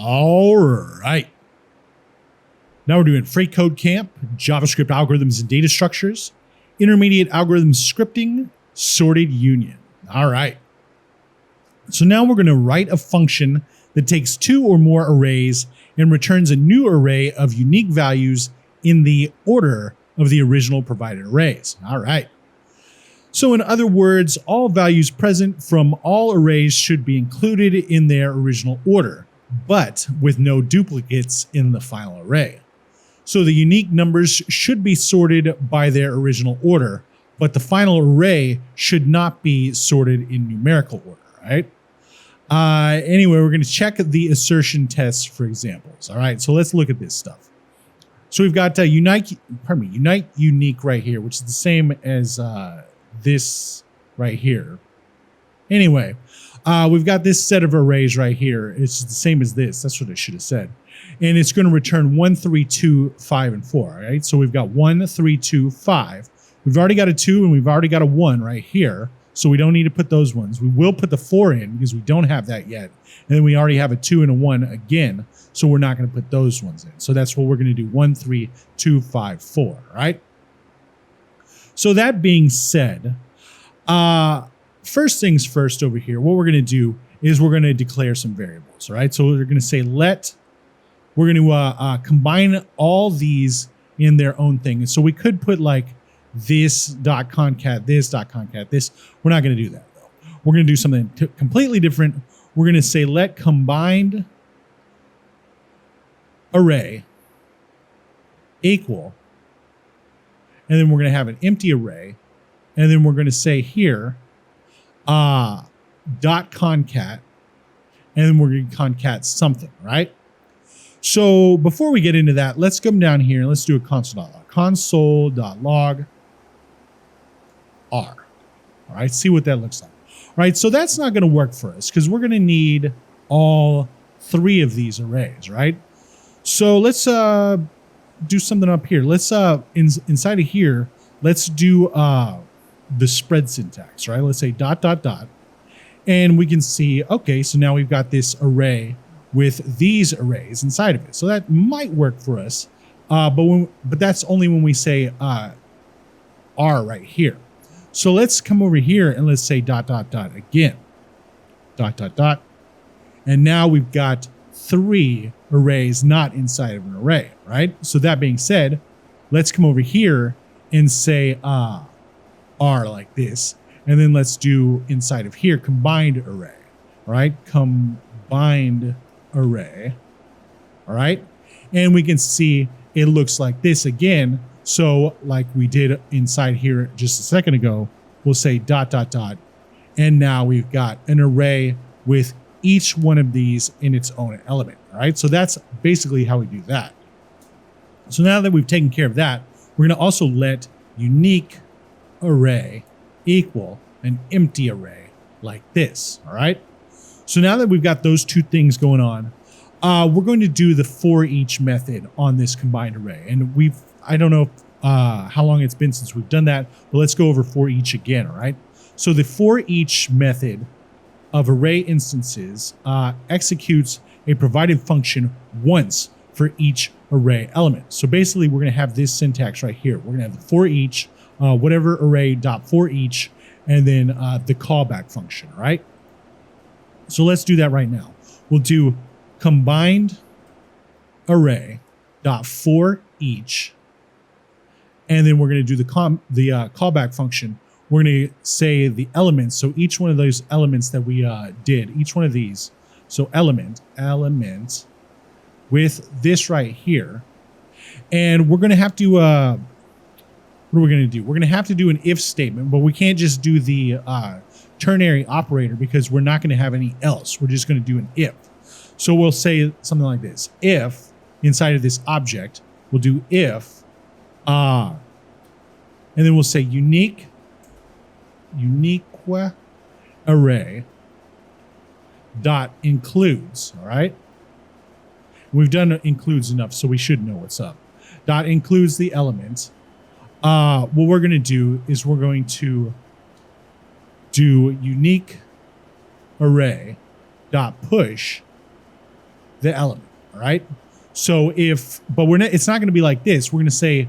All right. Now we're doing freeCodeCamp, JavaScript algorithms and data structures, intermediate algorithm scripting, sorted union. All right. So now we're going to write a function that takes two or more arrays and returns a new array of unique values in the order of the original provided arrays. All right. So in other words, all values present from all arrays should be included in their original order, but with no duplicates in the final array. So the unique numbers should be sorted by their original order, but the final array should not be sorted in numerical order, right? Anyway, we're going to check the assertion tests for examples. All right, so let's look at this stuff. So we've got uniteUnique right here, which is the same as this right here. Anyway, we've got this set of arrays right here. It's the same as this. That's what I should have said. And it's going to return 1, 3, 2, 5, and 4. All right, so we've got 1, 3, 2, 5. We've already got a 2 and we've already got a 1 right here. So we don't need to put those ones. We will put the 4 in because we don't have that yet. And then we already have a 2 and a 1 again. So we're not going to put those ones in. So that's what we're going to do. 1, 3, 2, 5, 4. All right. So that being said, first things first over here, what we're going to do is we're going to declare some variables. All right. So we're going to say we're going to combine all these in their own thing. And so we could put like this.concat, this.concat, this. We're not going to do that though. We're going to do something completely different. We're going to say let combined array equal, and then we're going to have an empty array, and then we're going to say here dot concat, and then we're going to concat something, right? So before we get into that, let's come down here and let's do a console.log R. All right, see what that looks like. All right, so that's not going to work for us because we're going to need all 3 of these arrays, right? So let's do something up here. Let's inside of here, let's do the spread syntax, right? Let's say ... and we can see, okay, so now we've got this array with these arrays inside of it. So that might work for us, but that's only when we say R right here. So let's come over here and let's say ... again, ... and now we've got 3 arrays not inside of an array, right? So that being said, let's come over here and say R like this, and then let's do inside of here combined array, all right? Combined array, all right? And we can see it looks like this again. So like we did inside here just a second ago, we'll say ... and now we've got an array with each one of these in its own element, all right? So that's basically how we do that. So now that we've taken care of that, we're going to also let unique array equal an empty array like this, all right? So now that we've got those 2 things going on, we're going to do the for each method on this combined array. And I don't know how long it's been since we've done that, but let's go over for each again, all right? So the for each method of array instances executes a provided function once for each array element. So basically we're going to have this syntax right here. We're going to have the for each, whatever array dot for each, and then the callback function, right? So let's do that right now. We'll do combined array dot for each, and then we're going to do the callback function. We're going to say the elements. So each one of those elements that we did, each one of these. So element with this right here. And we're going to have to, what are we going to do? We're going to have to do an if statement, but we can't just do the ternary operator because we're not going to have any else. We're just going to do an if. So we'll say something like this. If inside of this object, we'll do if, and then we'll say unique array dot includes, all right? We've done includes enough, so we should know what's up. Dot includes the element. What we're going to do is we're going to do unique array dot push the element. All right. So but it's not going to be like this. We're going to say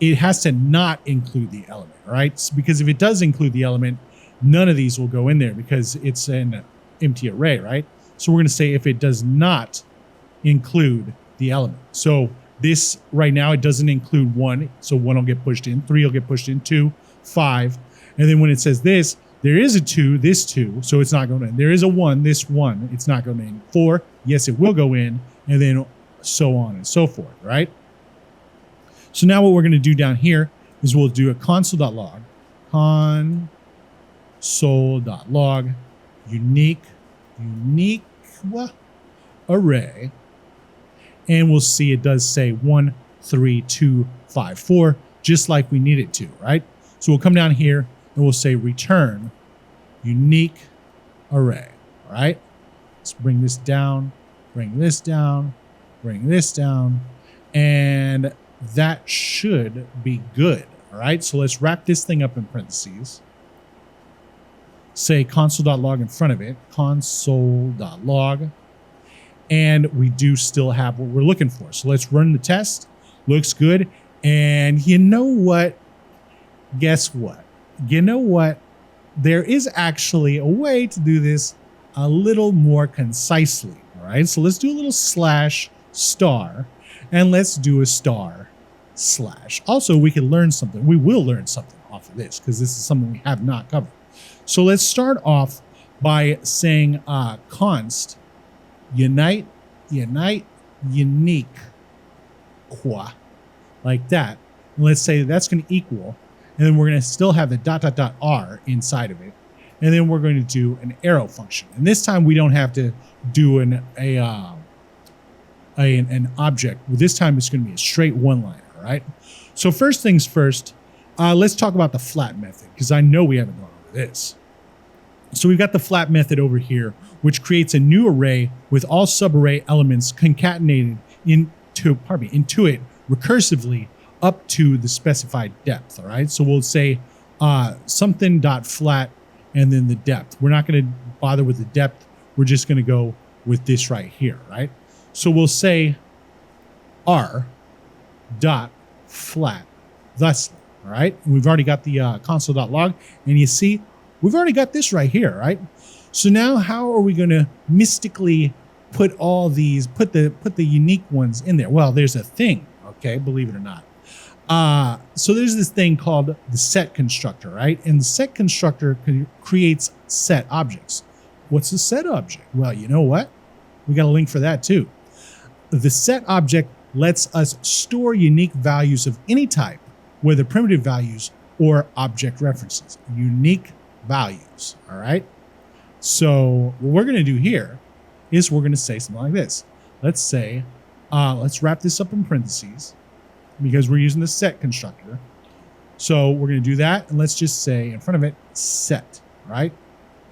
it has to not include the element. All right. So because if it does include the element, none of these will go in there because it's an empty array. Right. So we're going to say if it does not include the element. So this right now, it doesn't include 1. So 1 will get pushed in, 3 will get pushed in, 2, 5. And then when it says this, there is a 2, this 2, so it's not going in. There is a 1, this 1, it's not going in. 4, yes, it will go in, and then so on and so forth, right? So now what we're going to do down here is we'll do a console.log, unique array, and we'll see it does say 1, 3, 2, 5, 4, just like we need it to, right? So we'll come down here and we'll say return unique array, all right? Let's bring this down, bring this down, bring this down, and that should be good, all right? So let's wrap this thing up in parentheses. Say console.log in front of it, console.log. And we do still have what we're looking for. So let's run the test. Looks good. And you know what? Guess what? You know what? There is actually a way to do this a little more concisely. All right. So let's do a little /* and let's do a // Also, we can learn something. We will learn something off of this because this is something we have not covered. So let's start off by saying const unite unique like that. And let's say that's going to equal, and then we're going to still have the ... r inside of it, and then we're going to do an arrow function. And this time we don't have to do an object. This time it's going to be a straight one-liner. All right. So first things first, let's talk about the flat method because I know we haven't gone over this. So we've got the flat method over here, which creates a new array with all subarray elements concatenated into it recursively up to the specified depth. All right. So we'll say something.flat and then the depth. We're not going to bother with the depth. We're just going to go with this right here. Right. So we'll say r.flat thusly. All right. And we've already got the console.log, and you see, we've already got this right here, right? So now how are we going to mystically put all these, put the unique ones in there? Well, there's a thing, okay, believe it or not. So there's this thing called the set constructor, right? And the set constructor creates set objects. What's a set object? Well, you know what? We got a link for that too. The set object lets us store unique values of any type, whether primitive values or object references. Unique values, all right? So what we're going to do here is we're going to say something like this. Let's say, let's wrap this up in parentheses because we're using the set constructor. So we're going to do that, and let's just say in front of it, set, right?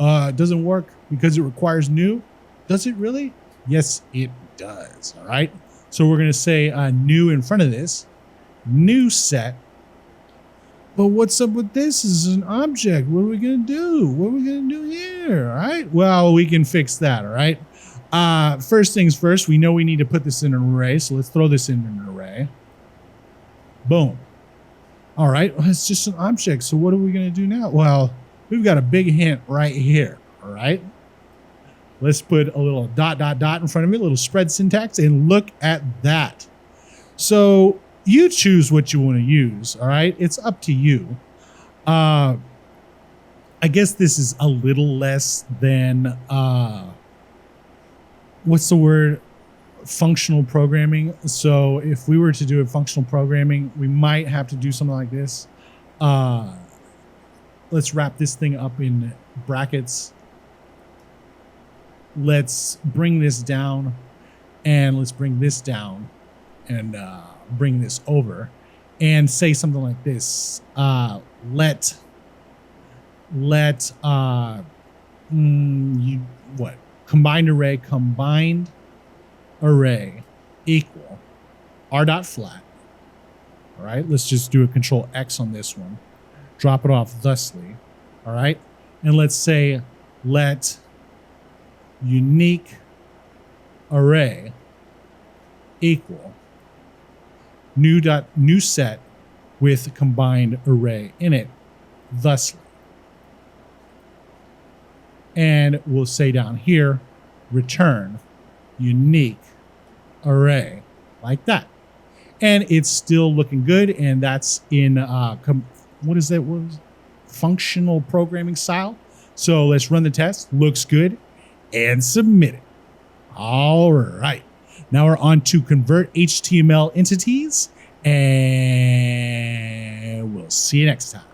It doesn't work because it requires new. Does it really? Yes, it does, all right? So we're going to say new in front of this, new set. But what's up with this? This is an object. What are we going to do? What are we going to do here? All right. Well, we can fix that. All right. First things first, we know we need to put this in an array. So let's throw this in an array. Boom. All right. Well, it's just an object. So what are we going to do now? Well, we've got a big hint right here. All right. Let's put a little ... in front of it, a little spread syntax, and look at that. So you choose what you want to use, all right? It's up to you. I guess this is a little less than, what's the word? Functional programming. So if we were to do a functional programming, we might have to do something like this. Let's wrap this thing up in brackets. Let's bring this down, and let's bring this down, and bring this over, and say something like this. Combined array equal r.flat. All right, let's just do a control X on this one. Drop it off thusly. All right, and let's say let unique array equal new set with combined array in it, thusly. And we'll say down here, return unique array, like that. And it's still looking good. And that's in, what is that? What is it? Functional programming style. So let's run the test. Looks good. And submit it. All right. Now we're on to convert HTML entities. And we'll see you next time.